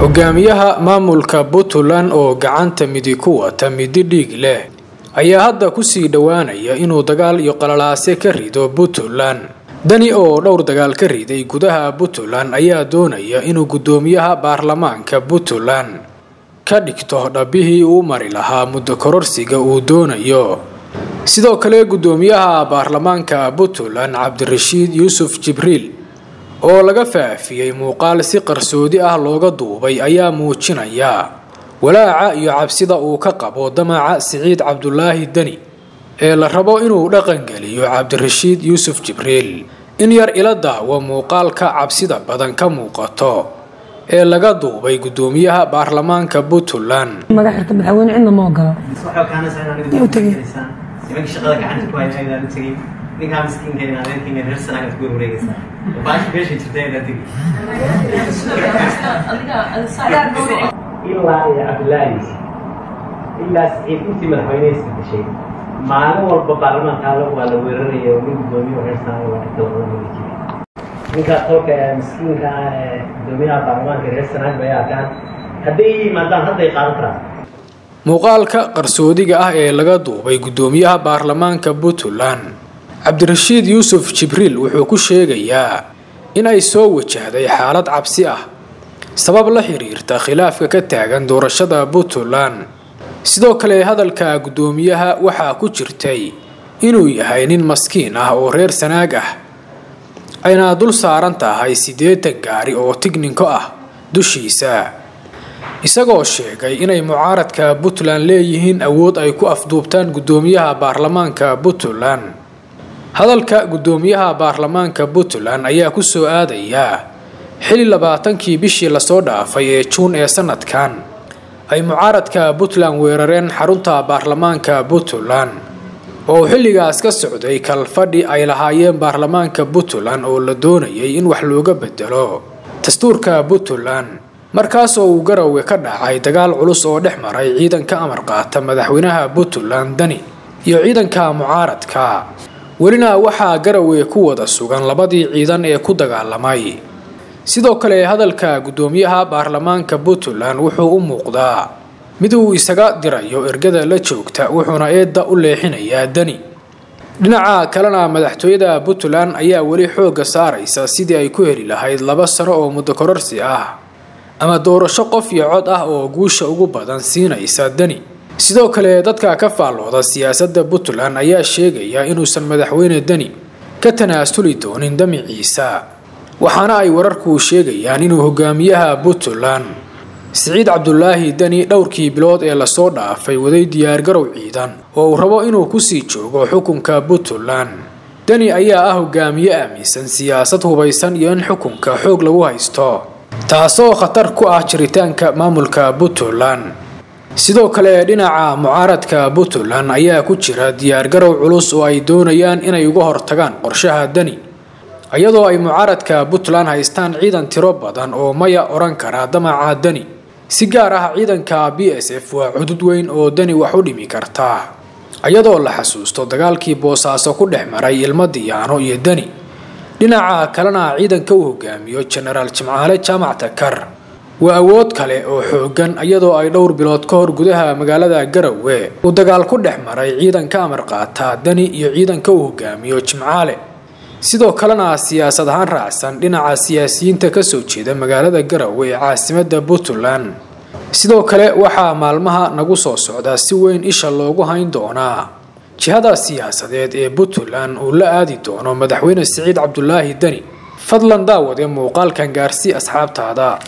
hogaamiyaha maamulka Puntland oo gacanta midi ku wata midi dhiig leh ayaa hadda ku sii dhawaanaya inuu dagaal iyo qalalaase ka rido Puntland. Dani oo dhowr dagaal ka riday gudaha Puntland ayaa doonaya inuu gudoomiyaha baarlamaanka Puntland ka dhigto dhabihii uu mari lahaa muddo kororsiga uu doonayo. sidoo kale gudoomiyaha baarlamaanka Puntland Cabdirashiid Yuusuf Jibriil oo laga faafiyay muuqaal si qarsoodi ah looga duubay ayaa muujinaya walaaca iyo cabsida uu ka qabo damaca Siciid Cabdullaahi Dani ee la rabo inuu dhaqan galiyo Cabdirashiid Yuusuf Jibriil. in yar ila daawo muuqaalka cabsida badan ka muuqato ee laga duubay gudoomiyaha baarlamaanka Puntland. magaxta madaxweyne cidna ma ogala waxa kaana saynaa nimanka shaqada gacanta ku hayay ayaan tagay ninka miskiinka ah inay reer sanaad ku wareegaysa baash beesha jirtay dadii ilaa ya Abdullaahi ilaa Siciid intii madaxweyneysay gashay maalin walba baarlamaanka waa la weerarayo nin gudoomiye reer sanaad waa inta loo wareejiyay ninka tolka miskiinka gudoomiyaha baarlamaanka reer sanaad bay arkaan haddii maadaama hadday qaadan karaan. muuqaalka qarsoodiga ah ee laga duubay gudoomiyaha baarlamaanka Puntland Cabdirashiid Yuusuf Jibriil wuxuu ku sheegayaa in ay soo wajahday xaalad cabsi ah sabab la xiriirta khilaafka ka taagan doorashada Puntland. sidoo kale hadalka gudoomiyaha waxa ku jirtay inuu yahay nin maskiin ah oo reer Sanaag ah ayna dul saaran tahay 80 gaari oo tigninko ah dushiisa isagoo sheegay inay mucaaradka Puntland leeyihiin awood ay ku afduubtaan gudoomiyaha baarlamaanka Puntland. hadalka gudoomiyaha baarlamaanka Puntland ayaa ku soo aadaya xili 20kii bishii la soo dhaafay ee June ee sanadkan ay mucaaradka Puntland weerareen xarunta baarlamaanka Puntland oo xilligaas ka socday kalfadhi ay lahaayeen baarlamaanka Puntland oo la doonayay in wax looga bedelo dastuurka Puntland. markaas oo uu Garowe ka dhacay dagaal culus oo dhex maray ciidanka amar qaata madaxweynaha Puntland Dani iyo ciidanka mucaaradka. welina waxa Garowe ku wada sugan labadii ciidan ee ku dagaalamay. sidoo kale hadalka gudoomiyaha baarlamaanka Puntland wuxuu u muuqdaa mid uu isaga dirayo ergada la joogta wuxuuna eedda u leexinayaa Dani. dhinaca kalena madaxtooyada Puntland ayaa weli xooga saaraysa sidii ay ku heli lahayd 2 sano oo muddo kororsi ah ama doorasho qof iyo cod ah oo guusha ugu badan siinaysa Dani. sidoo kale dadka ka faalooda siyaasadda Puntland ayaa sheegaya inuusan madaxweyne Dani ka tanaasuli doonin damiciisa waxaana ay wararku sheegayaan inuu hogaamiyaha Puntland Siciid Cabdullaahi Dani dhowrkii bilood ee la soo dhaafay waday diyaar garow ciidan oo uu rabo inuu ku sii joogo xukunka Puntland. Dani ayaa ah hogaamiye aaminsan siyaasad hubaysan iyo in xukunka xoog lagu haysto taasoo khatar ku ah jiritaanka maamulka Puntland. sidoo kale dhinaca mucaaradka Puntland ayaa ku jira diyaar garow culus oo ay doonayaan inay uga hortagaan qorshaha Dani iyadoo ay mucaaradka Puntland haystaan ciidan tiro badan oo maya oran kara damaca Dani. si gaar ah ciidanka BSF waa cudud weyn oo Dani wax u dhimi karta iyadoo la xasuusto dagaalkii Boosaaso ku dhex maray Ilmo Diyaano iyo Dani. dhinaca kalena ciidanka uu hogaamiyo General Jimcaale Jaamac Takar waa awood kale oo xoogan iyadoo ay dhowr bilood ka hor gudaha magaalada Garowe uu dagaal ku dhex maray ciidanka amar qaata Dani iyo ciidanka uu hogaamiyo Jimcaale. sidoo kalena siyaasad ahaan raacsan dhinaca siyaasiyiinta ka soo jeeda magaalada Garowe ee caasimadda Puntland. sidoo kale waxa maalmaha nagu soo socda si weyn isha loogu hayn doonaa jihada siyaasadeed ee Puntland uu la aadi doono madaxweyne Siciid Cabdullaahi Dani. fadlan daawade muuqaalkan gaarsii asxaabtaada.